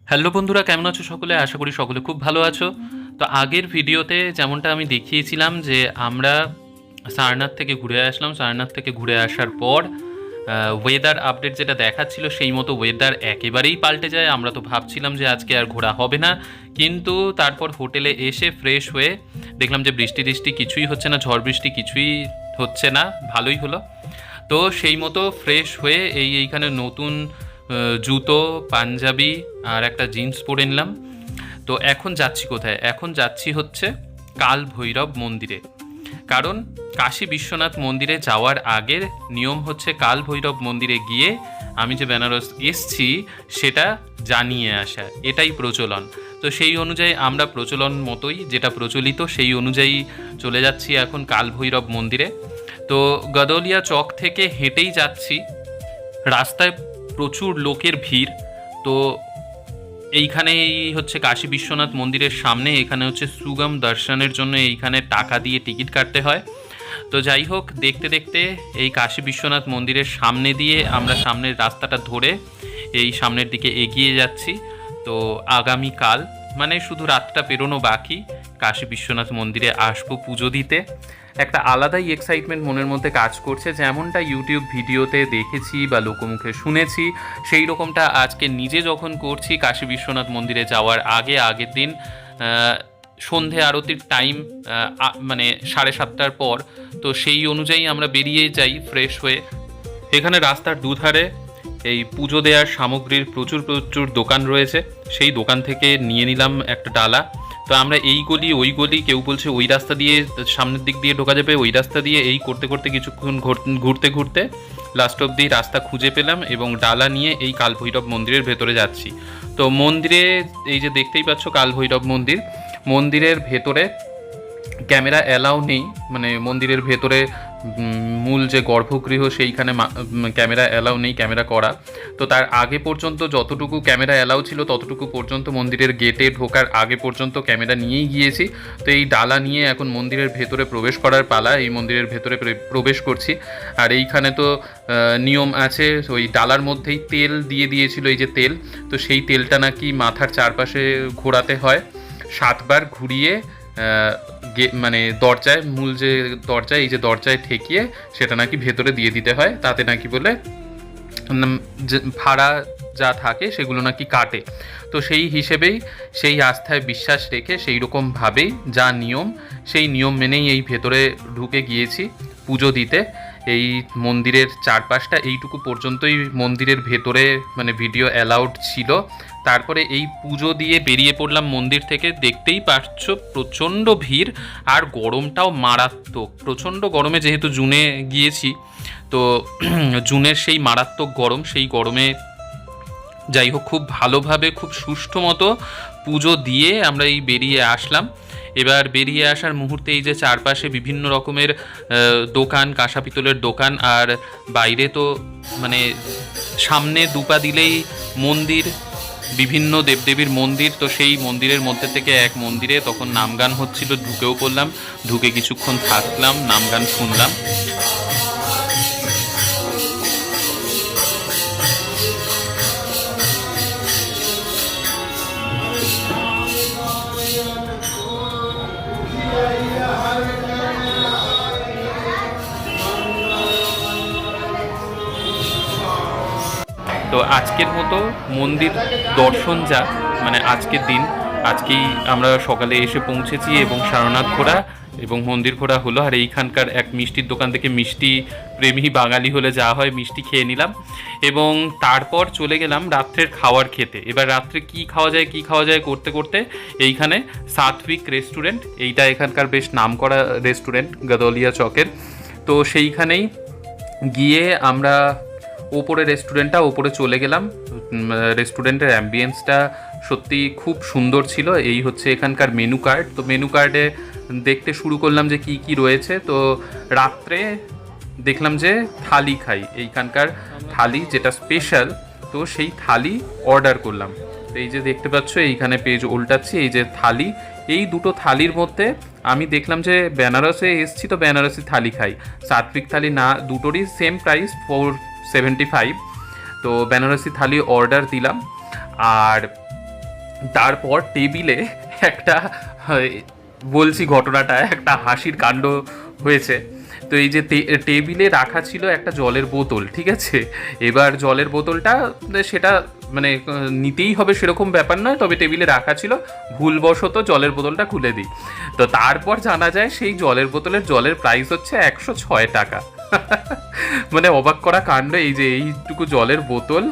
Hello বন্ধুরা, কেমন আছো সকলে? আশা করি সকলে খুব ভালো আছো। তো আগের ভিডিওতে যেমনটা আমি দেখিয়েছিলাম যে আমরা সারনাথ থেকে ঘুরে আসলাম। সারনাথ থেকে ঘুরে আসার পর ওয়েদার আপডেট যেটা দেখাচ্ছিল সেই মতো ওয়েদার একেবারেই পাল্টে যায়। আমরা তো ভাবছিলাম যে আজকে আর ঘোরা হবে না, কিন্তু তারপর হোটেলে এসে ফ্রেশ হয়ে দেখলাম যে বৃষ্টি টিষ্টি কিছুই হচ্ছে না, ঝড় বৃষ্টি কিছুই হচ্ছে না, ভালোই হলো। তো সেই মতো ফ্রেশ হয়ে এইখানে নতুন জুতো, পাঞ্জাবি আর একটা জিন্স পরে নিলাম। তো এখন যাচ্ছি কোথায়? এখন যাচ্ছি হচ্ছে কাল ভৈরব মন্দিরে। কারণ কাশী বিশ্বনাথ মন্দিরে যাওয়ার আগের নিয়ম হচ্ছে কাল ভৈরব মন্দিরে গিয়ে আমি যে বেনারস এসছি সেটা জানিয়ে আসা, এটাই প্রচলন। তো সেই অনুযায়ী আমরা প্রচলন মতোই, যেটা প্রচলিত সেই অনুযায়ী চলে যাচ্ছি এখন কাল ভৈরব মন্দিরে। তো গদলিয়া চক থেকে হেঁটেই যাচ্ছি। রাস্তায় প্রচুর লোকের ভিড়। তো এইখানেই হচ্ছে কাশী বিশ্বনাথ মন্দিরের সামনে, এখানে হচ্ছে সুগম দর্শনের জন্য এইখানে টাকা দিয়ে টিকিট কাটতে হয়। তো যাই হোক, দেখতে দেখতে এই কাশী বিশ্বনাথ মন্দিরের সামনে দিয়ে আমরা সামনের রাস্তাটা ধরে এই সামনের দিকে এগিয়ে যাচ্ছি। তো আগামীকাল মানে শুধু রাতটা পেরোনো বাকি, কাশী বিশ্বনাথ মন্দিরে আসবো পুজো দিতে। একটা আলাদাই এক্সাইটমেন্ট মনের মধ্যে কাজ করছে, যেমনটা ইউটিউব ভিডিওতে দেখেছি বা লোকমুখে শুনেছি সেই রকমটা আজকে নিজে যখন করছি। কাশী বিশ্বনাথ মন্দিরে যাওয়ার আগের দিন সন্ধে আরতির টাইম মানে 7:30টার পর। তো সেই অনুযায়ী আমরা বেরিয়ে যাই ফ্রেশ হয়ে। এখানে রাস্তার দুধারে এই পুজো দেওয়ার সামগ্রীর প্রচুর প্রচুর দোকান রয়েছে। সেই দোকান থেকে নিয়ে নিলাম একটা ডালা। তো আমরা এই গলি ওই গলি, কেউ বলছে ওই রাস্তা দিয়ে সামনের দিক দিয়ে ঢোকা যাবে, ওই রাস্তা দিয়ে, এই করতে করতে কিছুক্ষণ ঘুরতে ঘুরতে লাস্ট অব্দি রাস্তা খুঁজে পেলাম এবং ডালা নিয়ে এই কাল ভৈরব মন্দিরের ভেতরে যাচ্ছি। তো মন্দিরে এই যে দেখতেই পাচ্ছ কাল ভৈরব মন্দির, মন্দিরের ভেতরে ক্যামেরা অ্যালাউ নেই। মানে মন্দিরের ভেতরে মূল যে গর্ভগৃহ সেইখানে ক্যামেরা অ্যালাউ নেই, ক্যামেরা করা। তো তার আগে পর্যন্ত যতটুকু ক্যামেরা অ্যালাউ ছিল ততটুকু পর্যন্ত মন্দিরের গেটে ঢোকার আগে পর্যন্ত ক্যামেরা নিয়েই গিয়েছি। তো এই ডালা নিয়ে এখন মন্দিরের ভেতরে প্রবেশ করার পালা। এই মন্দিরের ভেতরে প্রবেশ করছি। আর এইখানে তো নিয়ম আছে, ওই ডালার মধ্যেই তেল দিয়ে দিয়েছিল, এই যে তেল, তো সেই তেলটা নাকি মাথার চারপাশে ঘোরাতে হয় 7বার ঘুরিয়ে, মানে দরজায়, মূল যে দরজায়, এই যে দরজায় ঠেকিয়ে সেটা নাকি ভেতরে দিয়ে দিতে হয়। তাতে নাকি বলে ভাড়া যা থাকে সেগুলো নাকি কাটে। তো সেই হিসেবেই, সেই আস্থায় বিশ্বাস রেখে সেই রকমভাবেই যা নিয়ম, সেই নিয়ম মেনেই এই ভেতরে ঢুকে গিয়েছি পুজো দিতে। এই মন্দিরের চারপাশটা এইটুকু পর্যন্তই মন্দিরের ভেতরে মানে ভিডিও অ্যালাউড ছিল। তারপরে এই পুজো দিয়ে বেরিয়ে পড়লাম মন্দির থেকে। দেখতেই পাচ্ছ প্রচণ্ড ভিড়, আর গরমটাও মারাত্মক। প্রচণ্ড গরমে, যেহেতু জুনে গিয়েছি, তো জুনের সেই মারাত্মক গরম, সেই গরমে যাই হোক খুব ভালোভাবে খুব সুষ্ঠু মতো পুজো দিয়ে আমরা এই বেরিয়ে আসলাম। এবার বেরিয়ে আসার মুহূর্তে এই যে চারপাশে বিভিন্ন রকমের দোকান, কাঁসা পিতলের দোকান, আর বাইরে তো মানে সামনে দুপা দিলেই মন্দির, বিভিন্ন দেবদেবীর মন্দির। তো সেই মন্দিরের মধ্যে থেকে এক মন্দিরে তখন নামগান হচ্ছিল, ঢুকেও পড়লাম। ঢুকে কিছুক্ষণ থাকলাম, নামগান শুনলাম। তো আজকের মতো মন্দির দর্শন যা, মানে আজকের দিন, আজকেই আমরা সকালে এসে পৌঁছেছি এবং সারনাথ ঘোরা এবং মন্দির ঘোরা হলো। আর এইখানকার এক মিষ্টির দোকান থেকে, মিষ্টি প্রেমী বাঙালি হলে যা হয়, মিষ্টি খেয়ে নিলাম এবং তারপর চলে গেলাম রাত্রের খাওয়ার খেতে। এবার রাত্রে কি খাওয়া যায় করতে করতে এইখানে সাত্বিক রেস্টুরেন্ট, এইটা এখানকার বেশ নামকরা রেস্টুরেন্ট গদলিয়া চকের। তো সেইখানেই গিয়ে আমরা রেস্টুরেন্টটা ওপরে চলে গেলাম। রেস্টুরেন্টের অ্যাম্বিয়েন্সটা সত্যি খুব সুন্দর ছিল। এই হচ্ছে এখানকার মেনু কার্ড। তো মেনু কার্ডে দেখতে শুরু করলাম যে কি কি রয়েছে। তো রাত্রে দেখলাম যে থালি খাই, এইখানকার থালি যেটা স্পেশাল, তো সেই থালি অর্ডার করলাম। তো এই যে দেখতে পাচ্ছ এইখানে পেজ উল্টাচ্ছি, এই যে থালি, এই দুটো থালির মধ্যে আমি দেখলাম যে বেনারসে এসছি তো বেনারসি থালি খাই, সাত্বিক থালি না, দুটোরই সেম প্রাইস 475। তো বেনারসি থালি অর্ডার দিলাম। আর তারপর টেবিলে একটা, বলছি ঘটনাটা, একটা হাসির কাণ্ড হয়েছে। তো এই যে টেবিলে রাখা ছিল একটা জলের বোতল, ঠিক আছে। এবার জলের বোতলটা সেটা মানে নিতেই হবে সেরকম ব্যাপার নয়, তবে টেবিলে রাখা ছিল, ভুলবশত জলের বোতলটা খুলে দিই। তো তারপর জানা যায় সেই জলের বোতলের জলের প্রাইস হচ্ছে 106 টাকা। মানে অবাক করা কাণ্ড, এই যে এইটুকু জলের বোতল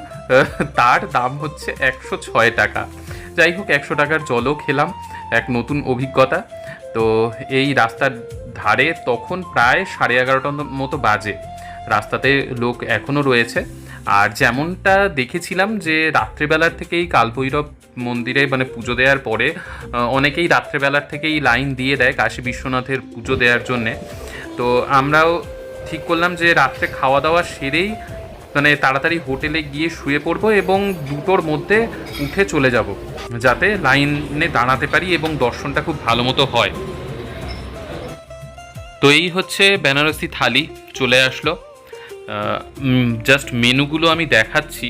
তার দাম হচ্ছে 106 টাকা। যাই হোক, 100 টাকার জলও খেলাম, এক নতুন অভিজ্ঞতা। তো এই রাস্তার ধারে তখন প্রায় 11:30টার মতো বাজে, রাস্তাতে লোক এখনও রয়েছে। আর যেমনটা দেখেছিলাম যে রাত্রেবেলার থেকেই কালভৈরব মন্দিরে মানে পুজো দেওয়ার পরে অনেকেই রাত্রেবেলার থেকেই লাইন দিয়ে দেয় কাশী বিশ্বনাথের পুজো দেওয়ার জন্যে। তো আমরাও ঠিক করলাম যে রাত্রে খাওয়া দাওয়া সেরেই মানে তাড়াতাড়ি হোটেলে গিয়ে শুয়ে পড়বো এবং 2টোর মধ্যে উঠে চলে যাব, যাতে লাইনে দাঁড়াতে পারি এবং দর্শনটা খুব ভালো মতো হয়। তো এই হচ্ছে বেনারসি থালি চলে আসলো। জাস্ট মেনুগুলো আমি দেখাচ্ছি,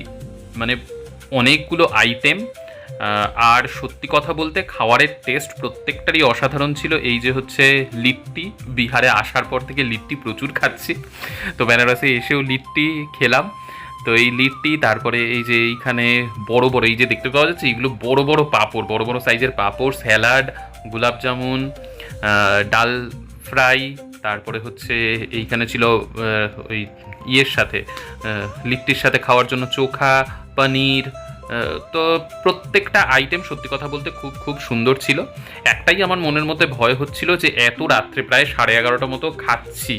মানে অনেকগুলো আইটেম। আর সত্যি কথা বলতে খাবারের টেস্ট প্রত্যেকটারই অসাধারণ ছিল। এই যে হচ্ছে লিট্টি, বিহারে আসার পর থেকে লিট্টি প্রচুর খাচ্ছি, তো বেনারসে এসেও লিট্টি খেলাম। তো এই লিট্টি, তারপরে এই যে এইখানে বড় বড় এই যে দেখতে পাওয়া যাচ্ছে, এইগুলো বড় বড় পাঁপড়, বড় বড় সাইজের পাঁপড়, স্যালাড, গোলাপ জামুন, ডাল ফ্রাই, তারপরে হচ্ছে এইখানে ছিল ওই ইয়ের সাথে, লিট্টির সাথে খাওয়ার জন্য চোখা, পনির। তো প্রত্যেকটা আইটেম সত্যি কথা বলতে খুব খুব সুন্দর ছিল। একটাই আমার মনের মধ্যে ভয় হচ্ছিল যে এত রাত্রে, প্রায় 11:30টার মতো খাচ্ছি,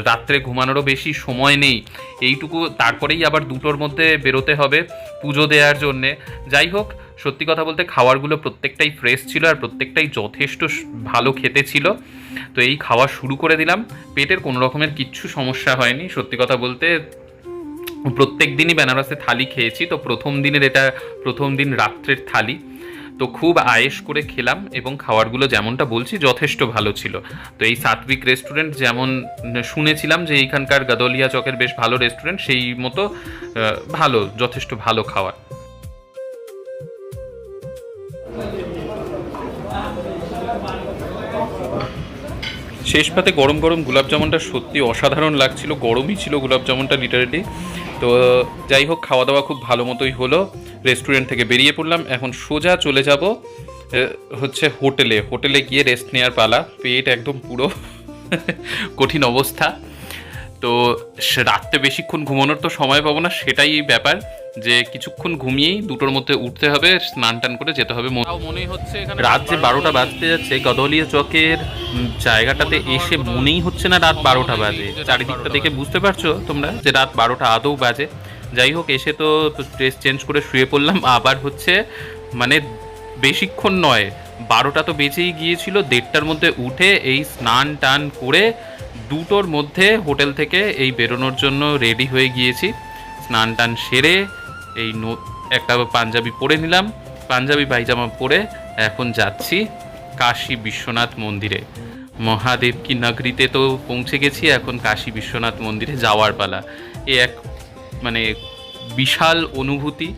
রাত্রে ঘুমানোরও বেশি সময় নেই এইটুকু, তারপরেই আবার 2টোর মধ্যে বেরোতে হবে পুজো দেওয়ার জন্যে। যাই হোক, সত্যি কথা বলতে খাবারগুলো প্রত্যেকটাই ফ্রেশ ছিল আর প্রত্যেকটাই যথেষ্ট ভালো খেতে ছিল। তো এই খাওয়া শুরু করে দিলাম, পেটের কোনো রকমের কিচ্ছু সমস্যা হয়নি। সত্যি কথা বলতে প্রত্যেক দিনই বেনারসে থালি খেয়েছি, তো প্রথম দিন রাত্রের থালি। তো খুব আয়েশ করে খেলাম এবং খাবারগুলো যেমনটা বলছি যথেষ্ট ভালো ছিল। তো এই সাত্বিক রেস্টুরেন্ট, যেমন শুনেছিলাম যে এইখানকার গাদলিয়া চকের বেশ ভালো রেস্টুরেন্ট, সেই মতো ভালো, যথেষ্ট ভালো খাবার। শেষ পাতে গরম গরম গোলাপ জামুনটা সত্যি অসাধারণ লাগছিল, গরমই ছিল গোলাপ জামুনটা লিটারেলি। তো যাই হোক, খাওয়া দাওয়া খুব ভালো মতোই হলো, রেস্টুরেন্ট থেকে বেরিয়ে পড়লাম। এখন সোজা চলে যাব হচ্ছে হোটেলে গিয়ে রেস্ট নেওয়ার পালা। পেট একদম পুরো কঠিন অবস্থা। তো রাত্রে বেশিক্ষণ ঘুমানোর তো সময় পাবো না, সেটাই ব্যাপার, যে কিছুক্ষণ ঘুমিয়েই 2টোর মধ্যে উঠতে হবে, স্নান টান করে যেতে হবে। মনে হচ্ছে রাত যে 12টা বাজতে যাচ্ছে, গদলিয়া চকের জায়গাটাতে এসে মনেই হচ্ছে না রাত 12টা বাজে। চারিদিকটা দেখে বুঝতে পারছো তোমরা যে রাত 12টা আদৌ বাজে। যাই হোক, এসে তো ড্রেস চেঞ্জ করে শুয়ে পড়লাম। আবার হচ্ছে মানে বেশিক্ষণ নয়, 12টা তো বেজেই গিয়েছিল, 1:30টার মধ্যে উঠে এই স্নান টান করে 2টোর মধ্যে হোটেল থেকে এই বেরোনোর জন্য রেডি হয়ে গিয়েছি। স্নান টান সেরে এই একটা পাঞ্জাবি পরে নিলাম, পাঞ্জাবি পায়জামা পরে এখন যাচ্ছি কাশী বিশ্বনাথ মন্দিরে। মহাদেব কি নগরীতে তো পৌঁছে গেছি, এখন কাশী বিশ্বনাথ মন্দিরে যাওয়ার পালা। এ এক মানে বিশাল অনুভূতি,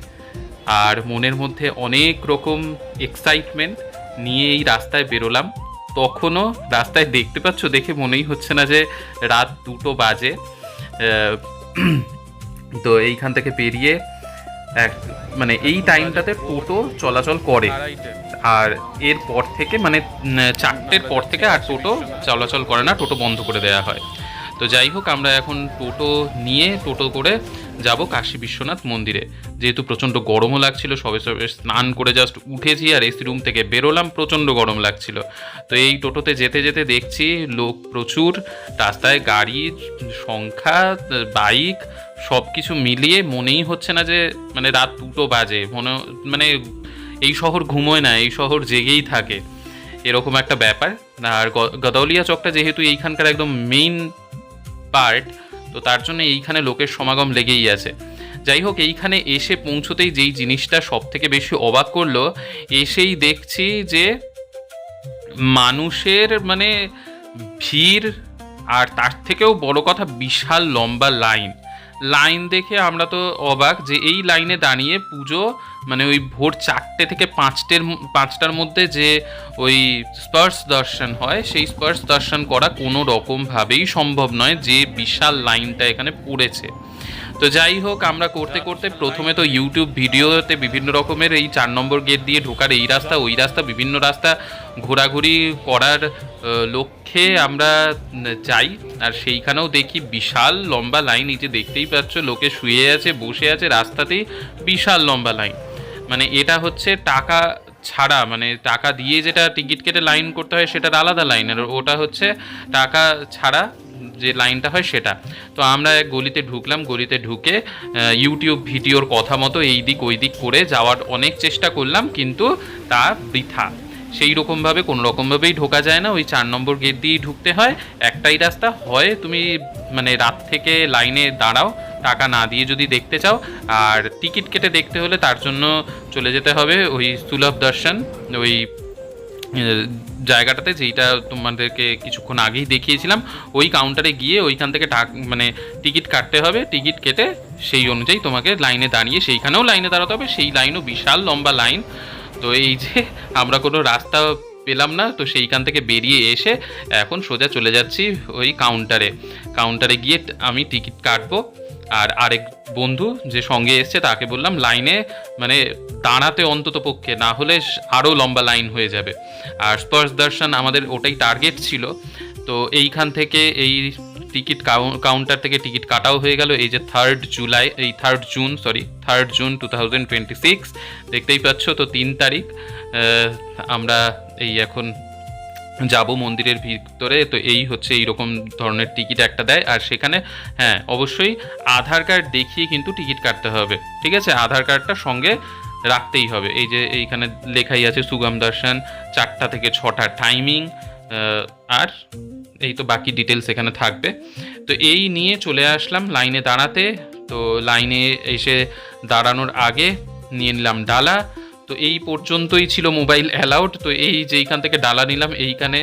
আর মনের মধ্যে অনেক রকম এক্সাইটমেন্ট নিয়ে এই রাস্তায় বেরোলাম। তখনও রাস্তায় দেখতে পাচ্ছ, দেখে মনেই হচ্ছে না যে রাত 2টো বাজে। তো এইখান থেকে বেরিয়ে মানে এই টাইমটাতে টোটো চলাচল করে, আর এর পর থেকে মানে 4টের পর থেকে আর টোটো চলাচল করে না, টোটো বন্ধ করে দেওয়া হয়। তো যাই হোক, আমরা এখন টোটো করে যাব কাশী বিশ্বনাথ মন্দিরে। যেহেতু প্রচণ্ড গরমও লাগছিল, সবে স্নান করে জাস্ট উঠেছি আর এসি রুম থেকে বেরোলাম, প্রচণ্ড গরম লাগছিল। তো এই টোটোতে যেতে যেতে দেখছি লোক প্রচুর, রাস্তায় গাড়ির সংখ্যা, বাইক, সব কিছু মিলিয়ে মনেই হচ্ছে না যে মানে রাত 2টো বাজে। মানে এই শহর ঘুমোয় না, এই শহর জেগেই থাকে, এরকম একটা ব্যাপার। আর গদলিয়া চকটা যেহেতু এইখানকার একদম মেইন পার্ট, তো তার জন্য এইখানে লোকের সমাগম লেগেই আছে। যাই হোক, এইখানে এসে পৌঁছতেই যেই জিনিসটা সব থেকে বেশি অবাক করলো, এসেই দেখছি যে মানুষের মানে ভিড়, আর তার থেকেও বড় কথা বিশাল লম্বা লাইন। লাইন দেখে আমরা তো অবাক যে এই লাইনে দাঁড়িয়ে পুজো মানে ওই ভোর 4টে থেকে 5টার মধ্যে যে ওই স্পর্শ দর্শন হয় সেই স্পর্শ দর্শন করা কোনো রকমভাবেই সম্ভব নয়, যে বিশাল লাইনটা এখানে পড়েছে। তো যাই হোক, আমরা করতে করতে প্রথমে তো ইউটিউব ভিডিওতে বিভিন্ন রকমের এই 4 নম্বর গেট দিয়ে ঢোকার এই রাস্তা ওই রাস্তা বিভিন্ন রাস্তা ঘোরাঘুরি করার লক্ষ্যে আমরা যাই, আর সেইখানেও দেখি বিশাল লম্বা লাইন। এই যে দেখতেই পাচ্ছ, লোকে শুয়ে আছে বসে আছে রাস্তাতেই, বিশাল লম্বা লাইন। মানে এটা হচ্ছে টাকা ছাড়া, মানে টাকা দিয়ে যেটা টিকিট কেটে লাইন করতে হয় সেটার আলাদা লাইন, আর ওটা হচ্ছে টাকা ছাড়া যে লাইনটা হয় সেটা। তো আমরা এক গলিতে ঢুকলাম, গলিতে ঢুকে ইউটিউব ভিডিওর কথা মতো এই দিক ওই দিক করে যাওয়ার অনেক চেষ্টা করলাম, কিন্তু তা বৃথা। সেই রকমভাবে কোনো রকমভাবেই ঢোকা যায় না, ওই 4 নম্বর গেট দিয়েই ঢুকতে হয়। একটাই রাস্তা, হয় তুমি মানে রাত থেকে লাইনে দাঁড়াও টাকা না দিয়ে যদি দেখতে চাও, আর টিকিট কেটে দেখতে হলে তার জন্য চলে যেতে হবে ওই সুলভ দর্শন ওই জায়গাটাতে, যেইটা তোমাদেরকে কিছুক্ষণ আগেই দেখিয়েছিলাম। ওই কাউন্টারে গিয়ে ওইখান থেকে মানে টিকিট কাটতে হবে, টিকিট কেটে সেই অনুযায়ী তোমাকে লাইনে দাঁড়িয়ে সেইখানেও লাইনে দাঁড়াতে হবে, সেই লাইনও বিশাল লম্বা লাইন। তো এই যে আমরা কোনো রাস্তা পেলাম না, তো সেইখান থেকে বেরিয়ে এসে এখন সোজা চলে যাচ্ছি ওই কাউন্টারে গিয়ে আমি টিকিট কাটবো। আর আরেক বন্ধু যে সঙ্গে এসছে তাকে বললাম লাইনে মানে দাঁড়াতে অন্তত পক্ষে, না হলে আরও লম্বা লাইন হয়ে যাবে। আর স্পর্শ দর্শন আমাদের ওটাই টার্গেট ছিল। তো এইখান থেকে এই টিকিট কাউন্টার থেকে টিকিট কাটাও হয়ে গেল। এই যে 3rd জুন 2026 দেখতেই পাচ্ছ। তো 3 তারিখ আমরা এই এখন যাব মন্দিরের ভিতরে। তো এই হচ্ছে এইরকম ধরনের টিকিট একটা দেয়, আর সেখানে হ্যাঁ অবশ্যই আধার কার্ড দেখিয়ে কিন্তু টিকিট কাটতে হবে, ঠিক আছে? আধার কার্ডটা সঙ্গে রাখতেই হবে। এই যে এইখানে লেখাই আছে সুগম দর্শন 4টা থেকে 6টা টাইমিং, আর এই তো বাকি ডিটেলস এখানে থাকবে। তো এই নিয়ে চলে আসলাম লাইনে দাঁড়াতে। তো লাইনে এসে দাঁড়ানোর আগে নিয়ে নিলাম ডালা। তো এই পর্যন্তই ছিল মোবাইল অ্যালাউড। তো এই যেইখান থেকে ডালা নিলাম এইখানে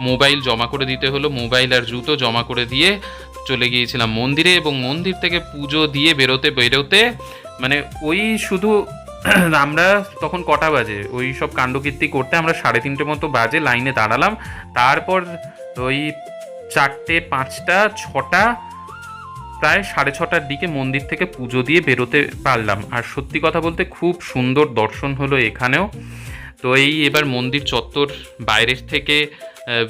মোবাইল জমা করে দিতে হলো, মোবাইল আর জুতো জমা করে দিয়ে চলে গিয়েছিলাম মন্দিরে। এবং মন্দির থেকে পুজো দিয়ে বেরোতে মানে ওই শুধু আমরা তখন কটা বাজে ওই সব কাণ্ডকীর্তি করতে আমরা 3:30 মতো বাজে লাইনে দাঁড়ালাম। তারপর ওই 4টে 5টা 6টা প্রায় 6:30টার দিকে মন্দির থেকে পুজো দিয়ে বেরোতে পারলাম। আর সত্যি কথা বলতে খুব সুন্দর দর্শন হলো এখানেও। তো এই এবার মন্দির চত্বর বাইরের থেকে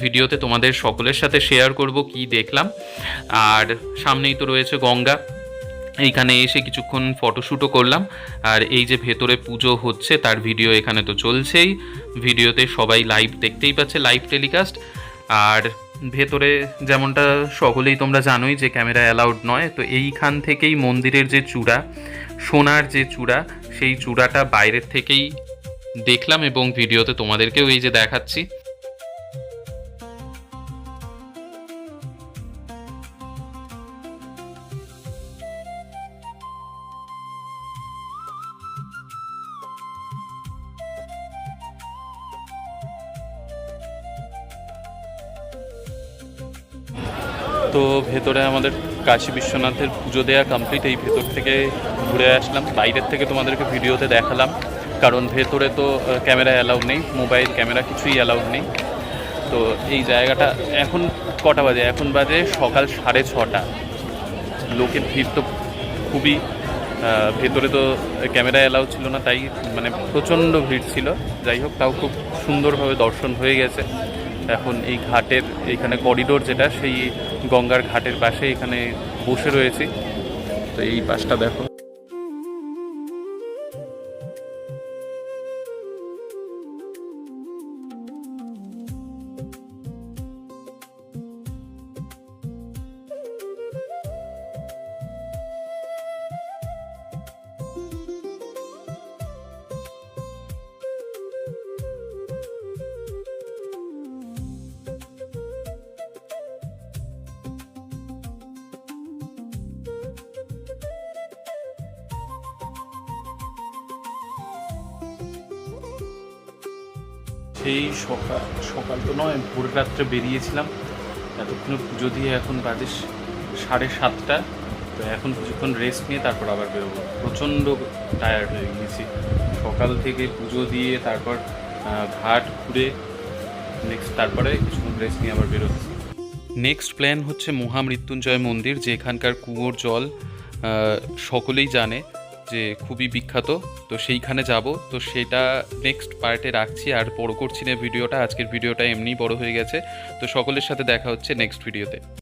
ভিডিওতে তোমাদের সকলের সাথে শেয়ার করব কি দেখলাম। আর সামনেই তো রয়েছে গঙ্গা, এইখানে এসে কিছুক্ষণ ফটোশ্যুটও করলাম। আর এই যে ভেতরে পুজো হচ্ছে তার ভিডিও এখানে তো চলছেই, ভিডিওতে সবাই লাইভ দেখতেই পাচ্ছে, লাইভ টেলিকাস্ট। আর ভেতরে যেমনটা সকলেই তোমরা জানোই যে ক্যামেরা অ্যালাউড নয়। তো এইখান থেকেই মন্দিরের যে চূড়া, সোনার যে চূড়া, সেই চূড়াটা বাইরের থেকেই দেখলাম এবং ভিডিওতে তোমাদেরকেও এই যে দেখাচ্ছি। তো ভেতরে আমাদের কাশী বিশ্বনাথের পুজো দেওয়া কমপ্লিট। এই ভেতর থেকে ঘুরে আসলাম, বাইরের থেকে তোমাদেরকে ভিডিওতে দেখালাম, কারণ ভেতরে তো ক্যামেরা অ্যালাউড নেই, মোবাইল ক্যামেরা কিছুই অ্যালাউড নেই। তো এই জায়গাটা এখন কটা বাজে? এখন বাজে সকাল 6:30। লোকের ভিড় তো খুবই, ভেতরে তো ক্যামেরা অ্যালাউ ছিল না, তাই মানে প্রচণ্ড ভিড় ছিল। যাই হোক, তাও খুব সুন্দরভাবে দর্শন হয়ে গেছে। এখন এই ঘাটের এইখানে করিডোর যেটা, সেই গঙ্গার ঘাটের পাশে এখানে বসে রয়েছি। তো এই পাশটা দেখো, সেই সকাল তো নয়, ভোর রাত্রে বেরিয়েছিলাম। এতক্ষণে পুজো দিয়ে এখন বাজে 7:30। তো এখন কিছুক্ষণ রেস্ট নিয়ে তারপর আবার বেরোবো। প্রচণ্ড টায়ার্ড হয়ে গিয়েছি, সকাল থেকে পুজো দিয়ে তারপর ঘাট ঘুরে তারপরে কিছুক্ষণ রেস্ট নিয়ে আবার বেরোচ্ছি। নেক্সট প্ল্যান হচ্ছে মহামৃত্যুঞ্জয় মন্দির, যে এখানকার কুয়োর জল সকলেই জানে যে খুবই বিখ্যাত। তো সেইখানে যাব, তো সেটা নেক্সট পার্টে রাখছি, আর বড় করছি না ভিডিওটা। আজকের ভিডিওটা এমনিই বড় হয়ে গেছে। তো সকলের সাথে দেখা হচ্ছে নেক্সট ভিডিওতে।